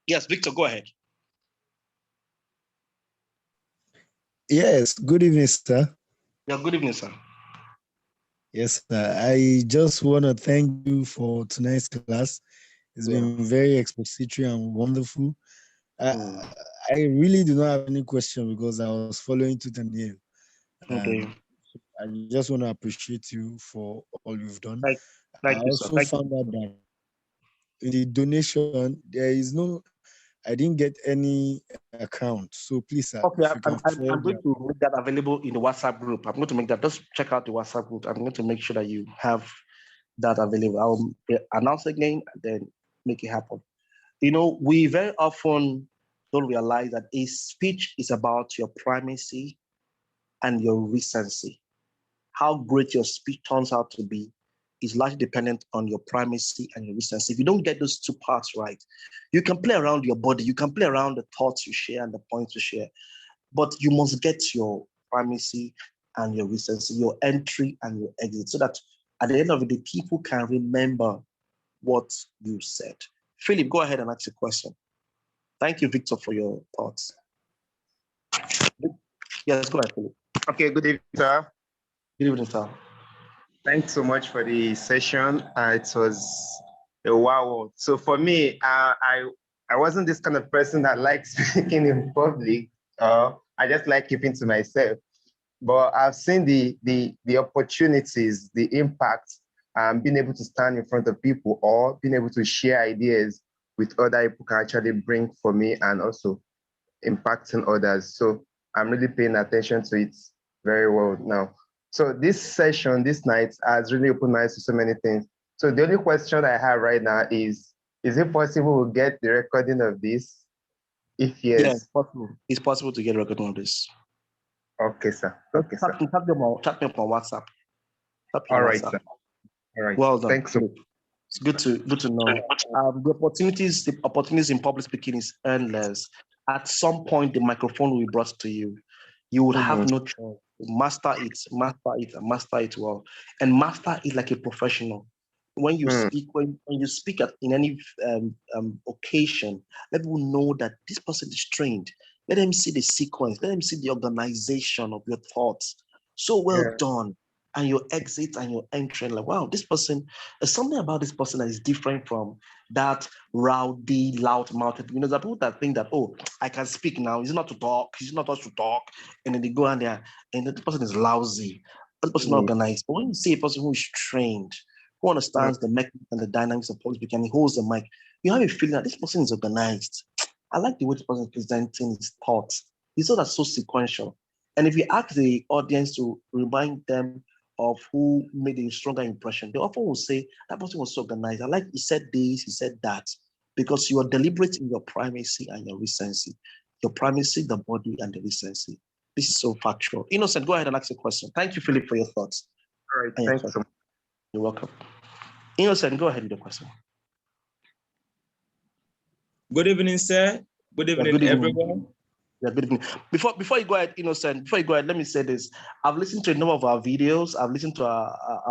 Yes, Victor, go ahead. Yes, good evening, sir. Yeah, good evening, sir. Yes, sir. I just want to thank you for tonight's class. It's been very expository and wonderful. I really do not have any question because I was following to the nail. Okay. I just want to appreciate you for all you've done. Thank I you, sir. also found out that in the donation, I didn't get any account. So please, sir, okay, if you can I'm going to make that available in the WhatsApp group. I'm going to make that. Just check out the WhatsApp group. I'm going to make sure that you have that available. I'll announce again and then make it happen. We very often don't realize that a speech is about your primacy and your recency. How great your speech turns out to be is largely dependent on your primacy and your recency. If you don't get those two parts right, you can play around your body, you can play around the thoughts you share and the points you share, but you must get your primacy and your recency, your entry and your exit, so that at the end of the day, people can remember what you said. Philip, go ahead and ask a question. Thank you, Victor, for your thoughts. Yes, go ahead, Philip. Okay, good evening, sir. Good evening, sir. Thanks so much for the session. It was a wow. So for me, I wasn't this kind of person that likes speaking in public. I just like keeping to myself. But I've seen the opportunities, the impact, being able to stand in front of people or being able to share ideas with other people can actually bring for me and also impacting others. So I'm really paying attention to it very well now. So this session, this night, has really opened my eyes to so many things. So the only question I have right now is it possible to get the recording of this? If yes. Yeah, it's possible. It's possible to get a recording of this. Okay, sir. Okay, sir. Chat me on WhatsApp. All right, sir. All right. Well done. Thanks. It's good to know. The opportunities in public speaking is endless. at some point the microphone will be brought to you. You would have no choice. Master it, and master it well, and master it like a professional. When you speak, when you speak in any occasion, let people know that this person is trained. Let them see the sequence. Let them see the organization of your thoughts. So well done. And your exit and your entry, like, wow, this person, there's something about this person that is different from that rowdy, loud mouthed. You know, there are people that think that, oh, I can speak now. He's not to talk. He's not us to talk. And then they go in there, and the person is lousy. That person is not organized. But when you see a person who is trained, who understands the mechanism and the dynamics of public speaking, and he holds the mic, you have a feeling that this person is organized. I like the way this person is presenting his thoughts. He's not so sequential. And if you ask the audience to remind them of who made a stronger impression, they often will say, that person was so organized. I like, he said this, he said that, because you are deliberate in your primacy and your recency. Your primacy, the body, and the recency. This is so factual. Innocent, go ahead and ask a question. Thank you, Philip, for your thoughts. All right, thank you so much. You're welcome. Innocent, go ahead with the question. Good evening, sir. Good evening, everyone. Yeah, good evening. Before you go ahead, Innocent, let me say this. I've listened to a number of our videos. I've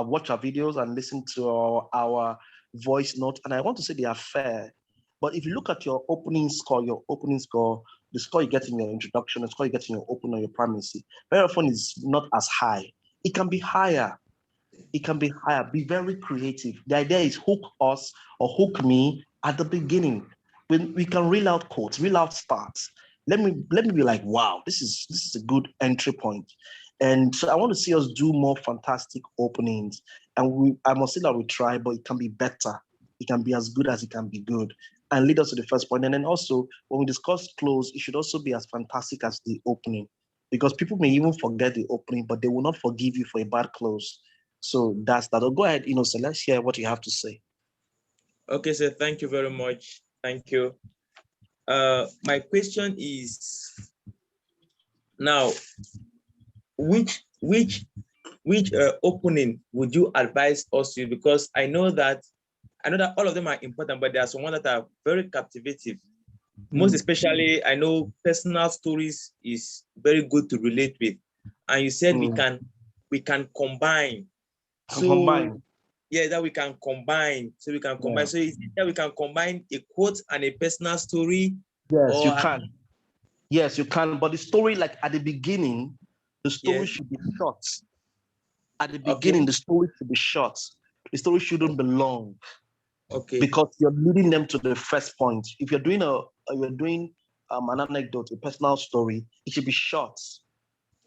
watched our videos and listened to our voice note, and I want to say they are fair. But if you look at your opening score, the score you get in your introduction, the score you get in your open or your primacy, very often is not as high. It can be higher. Be very creative. The idea is hook us or hook me at the beginning. When we can reel out quotes, reel out starts. Let me be like, wow, this is a good entry point. And so I want to see us do more fantastic openings. And I must say that we try, but it can be better. It can be as good as it can be good. And lead us to the first point. And then also, when we discuss close, it should also be as fantastic as the opening. Because people may even forget the opening, but they will not forgive you for a bad close. So that's that. Go ahead, Innocent. Let's hear what you have to say. Okay, sir. Thank you very much. Thank you. My question is now, which opening would you advise us to? Because I know that all of them are important, but there are some ones that are very captivating. Most especially, I know personal stories is very good to relate with, and you said we can combine. Yeah, that we can combine. So we can combine. Yeah. So is it that we can combine a quote and a personal story? Yes, you can. Yes, you can. But the story, like at the beginning, the story should be short. At the beginning, the story should be short. The story shouldn't be long. Okay. Because you're leading them to the first point. If you're doing an anecdote, a personal story, it should be short.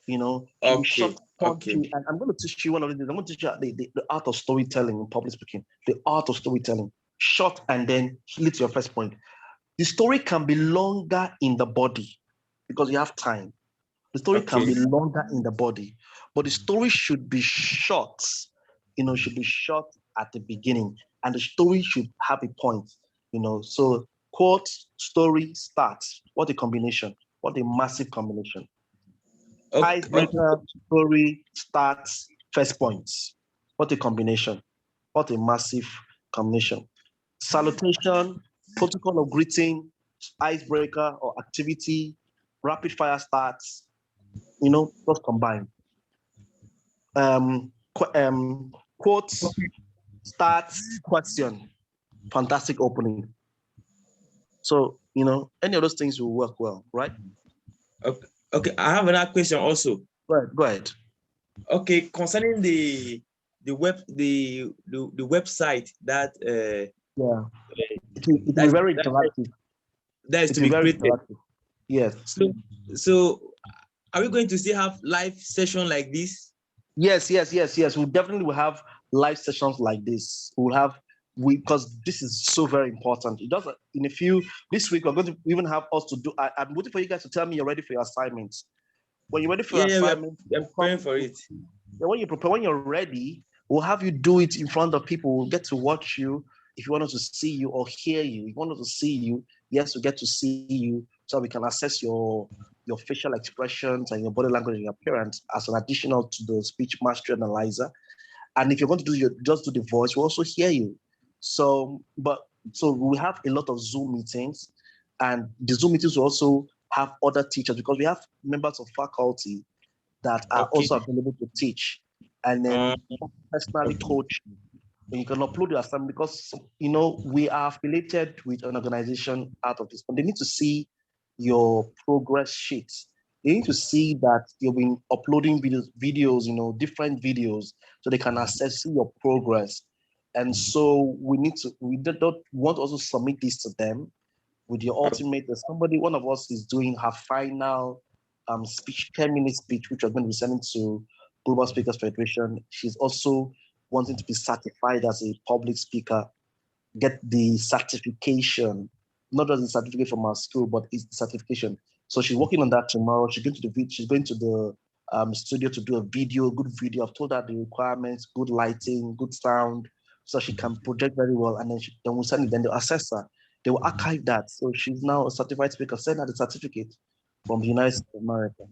You know, okay. Short, punchy. And I'm going to teach you one of the things. I'm going to teach you the art of storytelling in public speaking. The art of storytelling. Short and then lead to your first point. The story can be longer in the body because you have time. The story can be longer in the body, but the story should be short. Should be short at the beginning, and the story should have a point. So quote, story, starts. What a combination! What a massive combination! Icebreaker, story, starts, first points. What a combination! What a massive combination! Salutation, protocol of greeting, icebreaker or activity, rapid fire starts, just combined. Quotes, starts, question, fantastic opening. So, any of those things will work well, right? Okay. I have another question also. Go ahead. Okay, concerning the website that it will be very interactive. That is to be great. Yes. So are we going to still have live session like this? Yes. We definitely will have live sessions like this. Because this is so very important. It does this week we're going to even have us to do. I'm waiting for you guys to tell me you're ready for your assignments. When you're ready for your assignment, we're preparing for it. When you prepare, when you're ready, we'll have you do it in front of people. We'll get to watch you. If you want us to see you or hear you, if you want us to see you, yes, we get to see you so we can assess your facial expressions and your body language and your appearance as an additional to the speech mastery analyzer. And if you're going to just do the voice, we'll also hear you. So we have a lot of Zoom meetings, and the Zoom meetings will also have other teachers, because we have members of faculty that are also available to teach, and then personally coach. And you can upload your assignment, because we are affiliated with an organization out of this, but they need to see your progress sheets. They need to see that you've been uploading videos, different videos, so they can assess your progress. And so we don't want to also submit this to them with your ultimate. One of us is doing her final speech, 10-minute speech, which we're going to be sending to Global Speakers Federation. She's also wanting to be certified as a public speaker, get the certification, not just the certificate from our school, but it's the certification. So she's working on that tomorrow. She's going to the studio to do a good video. I've told her the requirements, good lighting, good sound, so she can project very well. And then we'll send it. Then they'll assess her. They will archive that. So she's now a certified speaker. Send her the certificate from the United States of America.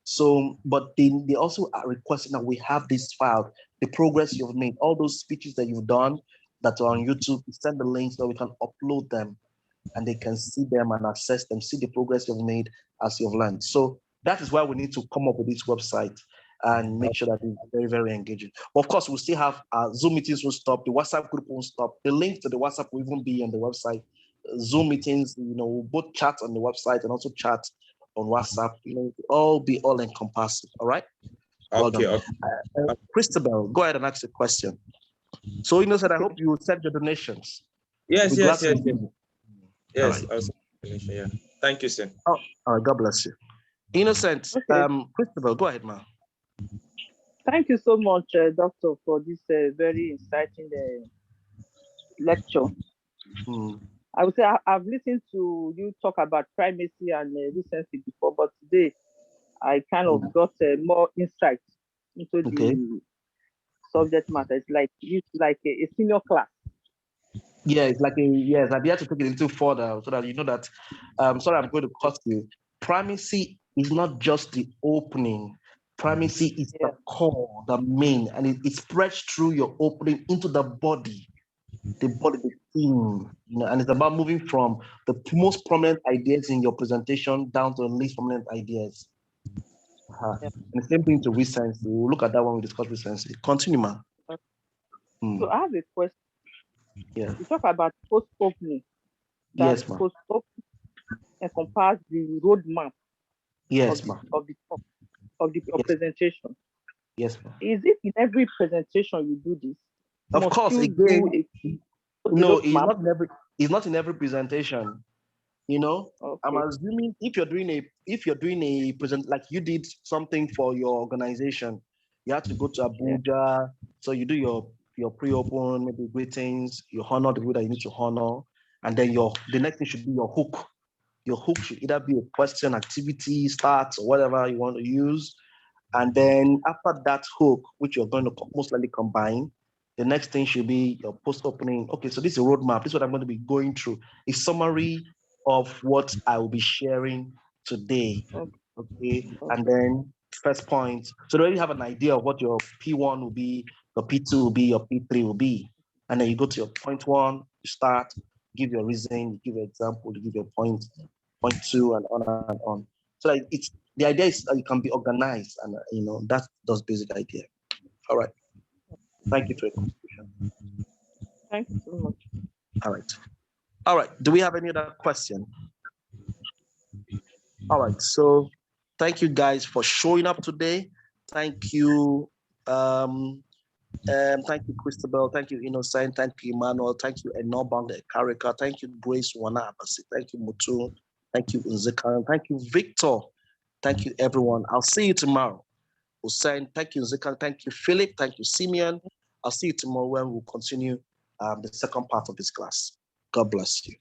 So, but they also are requesting that we have this file, the progress you've made, all those speeches that you've done that are on YouTube. Send the links so we can upload them, and they can see them and assess them, see the progress you've made as you've learned. So that is why we need to come up with this website and make sure that it's very, very engaging. But of course, we'll still have Zoom meetings will stop, the WhatsApp group won't stop. The link to the WhatsApp will even be on the website. Zoom meetings, we'll both chat on the website and also chat on WhatsApp, all encompassing. All right. Okay. Christabel, go ahead and ask a question. So Innocent, I hope you will send your donations. Yes. Yes. Right. Yeah. Thank you, sir. Oh, all right. God bless you. Innocent, Okay. Christabel, go ahead, ma'am. Thank you so much, Doctor, for this very exciting lecture. I would say I've listened to you talk about primacy and recency before, but today I kind of got more insight into the subject matter. It's like a senior class. Yeah, it's like I'd have to take it a little further so that you know that. Sorry, I'm going to cut you. Primacy is not just the opening. Primacy is the core, the main, and it spreads through your opening into the body, the theme, and it's about moving from the most prominent ideas in your presentation down to the least prominent ideas. And the same thing to recency. We'll look at that when we discuss recency. Continue, ma. So I have a question. Yeah. You talk about post-opening. Yes, ma. Post-opening encompass the roadmap. Yes, ma. Of the presentation. Yes, ma. Is it in every presentation you do this? Of course, again, no, it's not in every presentation. I'm assuming if you're doing a present, like you did something for your organization, you have to go to Abuja. So you do your pre-open, maybe greetings, you honor the people that you need to honor, and then the next thing should be your hook. Your hook should either be a question, activity, start, or whatever you want to use. And then after that hook, which you're going to most likely combine, the next thing should be your post-opening. Okay, so this is a roadmap. This is what I'm going to be going through. A summary of what I will be sharing today. Okay. And then first point. So you already have an idea of what your P1 will be, your P2 will be, your P3 will be. And then you go to your point one, you start, give your reason, you give your example, you give your point two, and on and on. So the idea is that you can be organized, and that's the basic idea. All right. Thank you for your contribution. Thank you so much. All right. Do we have any other question? All right. So thank you guys for showing up today. Thank you. Thank you, Christabel. Thank you, Innocent. Thank you, Emmanuel. Thank you, Enobang Karika. Thank you, Grace Wana Abasi. Thank you, Mutu. Thank you, Unzikaran. Thank you, Victor. Thank you, everyone. I'll see you tomorrow. Hussein, thank you, Unzikaran. Thank you, Philip. Thank you, Simeon. I'll see you tomorrow when we'll continue the second part of this class. God bless you.